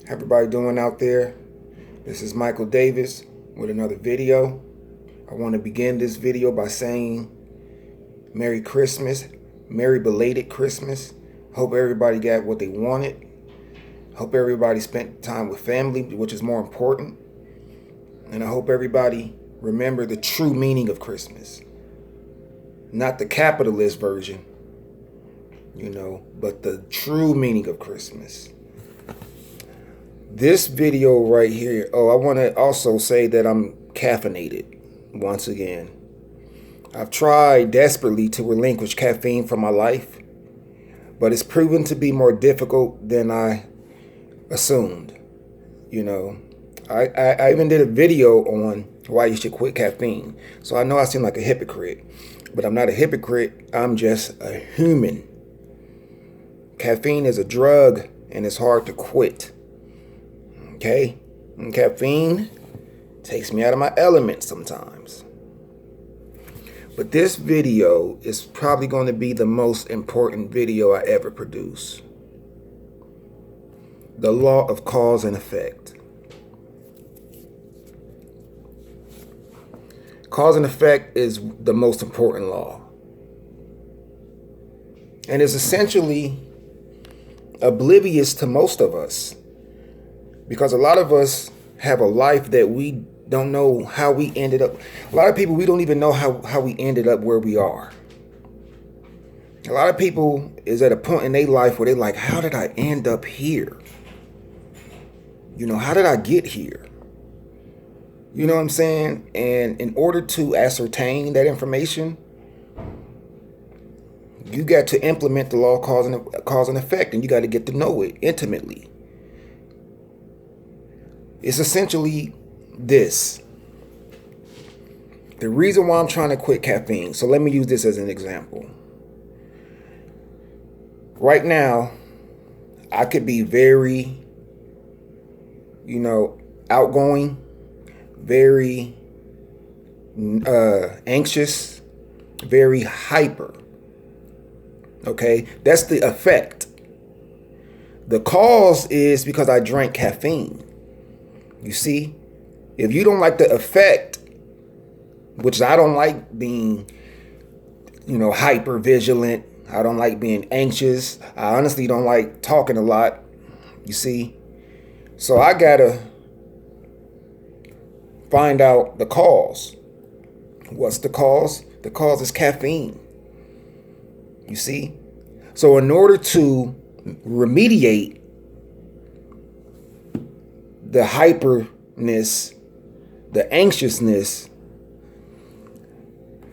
How everybody doing out there? This is Michael Davis with another video. I want to begin this video by saying Merry Christmas, Merry belated Christmas. Hope everybody got what they wanted. Hope everybody spent time with family, which is more important. And I hope everybody remember the true meaning of Christmas. Not the capitalist version, but the true meaning of Christmas. This video right here, I want to also say that I'm caffeinated once again. I've tried desperately to relinquish caffeine from my life, but it's proven to be more difficult than I assumed. I even did a video on why you should quit caffeine. So I know I seem like a hypocrite, but I'm not a hypocrite. I'm just a human. Caffeine is a drug and it's hard to quit. Okay? And caffeine takes me out of my element sometimes. But this video is probably going to be the most important video I ever produce. The law of cause and effect. Cause and effect is the most important law. And it's essentially oblivious to most of us. Because a lot of us have a life that we don't know how we ended up. A lot of people, we don't even know how we ended up where we are. A lot of people is at a point in their life where they're like, how did I end up here? How did I get here? You know what I'm saying? And in order to ascertain that information, you got to implement the law of cause and effect, and you got to get to know it intimately. It's essentially this. The reason why I'm trying to quit caffeine. So let me use this as an example. Right now, I could be very, outgoing, very anxious, very hyper. Okay, that's the effect. The cause is because I drank caffeine. You see, if you don't like the effect, which I don't like being, hyper vigilant. I don't like being anxious. I honestly don't like talking a lot. You see, so I gotta find out the cause. What's the cause? The cause is caffeine. You see, so in order to remediate the hyperness, the anxiousness,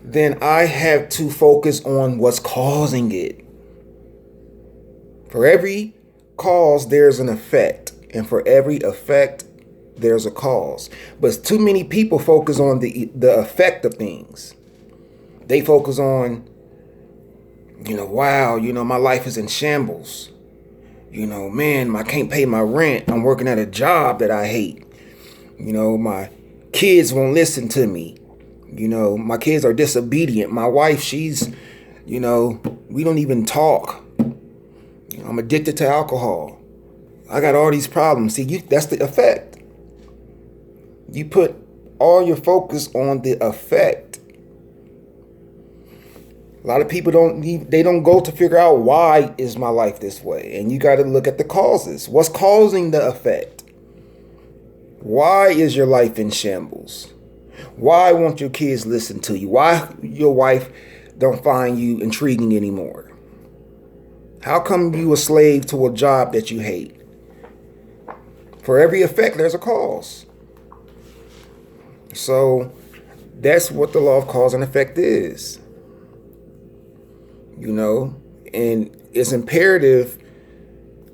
then I have to focus on what's causing it. For every cause, there's an effect. And for every effect, there's a cause. But too many people focus on the effect of things. They focus on, wow, my life is in shambles. Man, I can't pay my rent. I'm working at a job that I hate. My kids won't listen to me. My kids are disobedient. My wife, she's, we don't even talk. I'm addicted to alcohol. I got all these problems. See, that's the effect. You put all your focus on the effect. A lot of people don't go to figure out why is my life this way. And you got to look at the causes. What's causing the effect? Why is your life in shambles? Why won't your kids listen to you? Why your wife don't find you intriguing anymore? How come you a slave to a job that you hate? For every effect, there's a cause. So that's what the law of cause and effect is. And it's imperative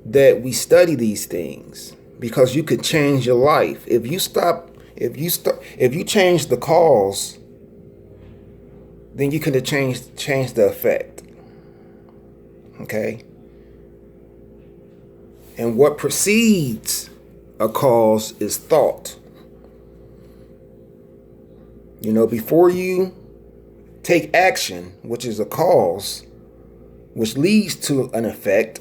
that we study these things because you could change your life. If you change the cause, then you can change the effect. Okay? And what precedes a cause is thought. Before you take action, which is a cause, which leads to an effect,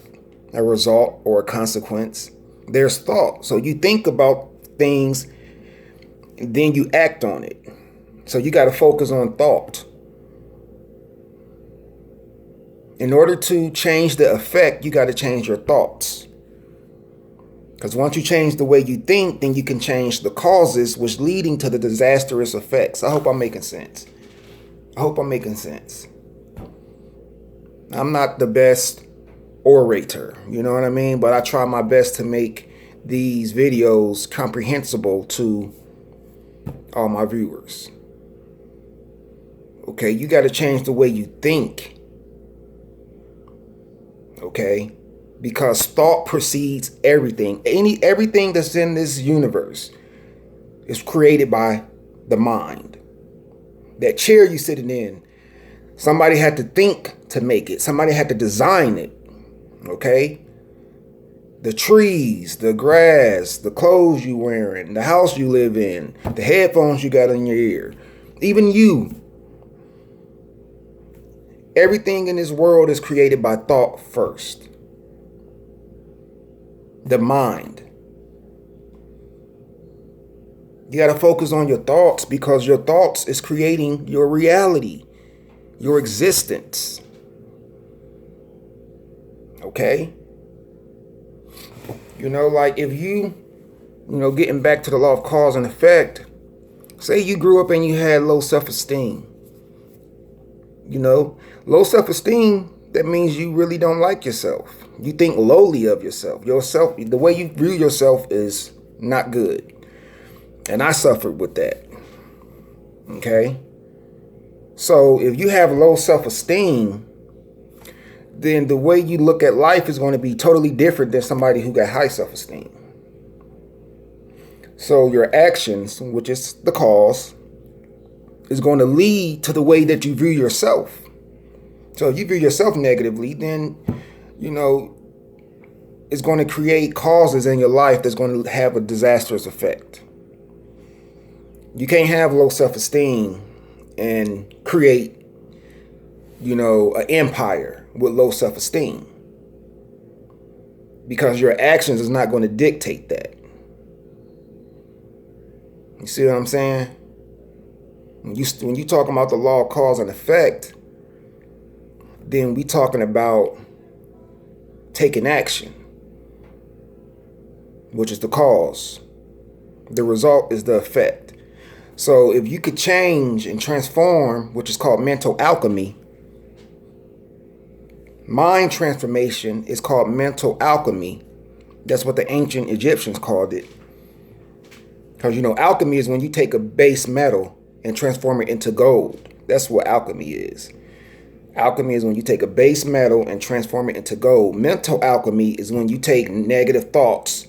a result, or a consequence, There's thought. So you think about things, and then you act on it. So you got to focus on thought. In order to change the effect, you got to change your thoughts. Because once you change the way you think, then you can change the causes, which leading to the disastrous effects. I hope I'm making sense. I'm not the best orator, you know what I mean? But I try my best to make these videos comprehensible to all my viewers. Okay, you got to change the way you think. Okay? Because thought precedes everything. Everything that's in this universe is created by the mind. That chair you sitting in, somebody had to think to make it. Somebody had to design it. Okay? The trees, the grass, the clothes you wearing, the house you live in, the headphones you got in your ear, even you. Everything in this world is created by thought first. The mind. You got to focus on your thoughts because your thoughts is creating your reality, your existence. Okay? Like if getting back to the law of cause and effect, say you grew up and you had low self-esteem. Low self-esteem, that means you really don't like yourself. You think lowly of yourself. The way you view yourself is not good. And I suffered with that. Okay? So if you have low self-esteem, then the way you look at life is going to be totally different than somebody who got high self-esteem. So your actions, which is the cause, is going to lead to the way that you view yourself. So if you view yourself negatively, then, it's going to create causes in your life that's going to have a disastrous effect. You can't have low self-esteem and create, an empire with low self-esteem. Because your actions is not going to dictate that. You see what I'm saying? When you talking about the law of cause and effect, then we talking about taking action, which is the cause. The result is the effect. So if you could change and transform, which is called mental alchemy, mind transformation is called mental alchemy. That's what the ancient Egyptians called it. Because, alchemy is when you take a base metal and transform it into gold. That's what alchemy is. Alchemy is when you take a base metal and transform it into gold. Mental alchemy is when you take negative thoughts,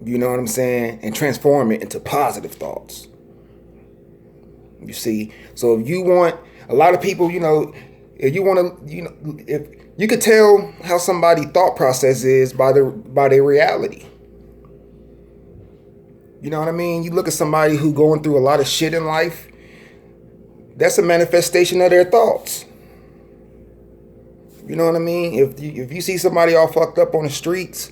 you know what I'm saying, and transform it into positive thoughts. You see? So if you want, a lot of people, if you want to, if you could tell how somebody's thought process is by their reality. You know what I mean? You look at somebody who going through a lot of shit in life, that's a manifestation of their thoughts. You know what I mean? If you see somebody all fucked up on the streets,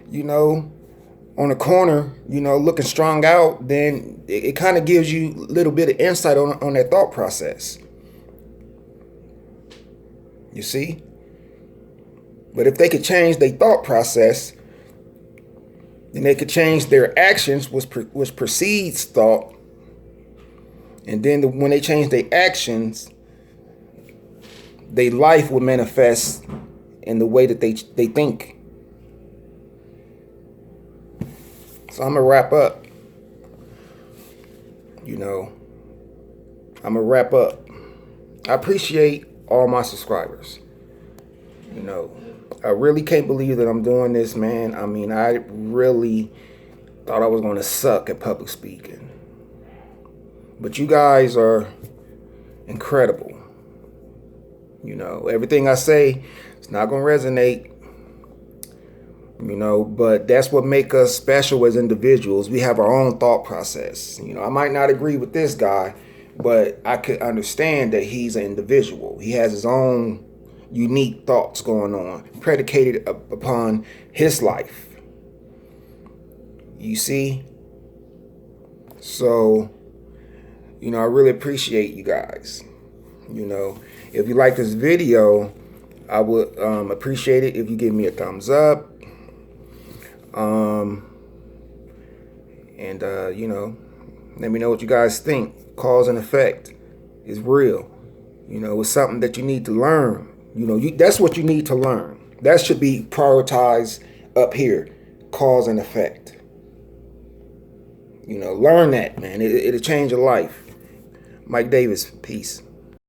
on the corner, looking strung out, then it kind of gives you a little bit of insight on their thought process. You see? But if they could change their thought process, then they could change their actions, which precedes thought. And then when they change their actions, their life will manifest in the way that they think. So I'm going to wrap up. I appreciate all my subscribers. I really can't believe that I'm doing this, man. I mean, I really thought I was going to suck at public speaking. But you guys are incredible. Everything I say, it's not going to resonate. But that's what makes us special as individuals. We have our own thought process. I might not agree with this guy, but I could understand that he's an individual. He has his own unique thoughts going on, predicated upon his life. You see? So, I really appreciate you guys. If you like this video, I would appreciate it if you give me a thumbs up. And let me know what you guys think. Cause and effect is real. It's something that you need to learn. That's what you need to learn. That should be prioritized up here. Cause and effect. Learn that, man. It'll change your life. Mike Davis, peace.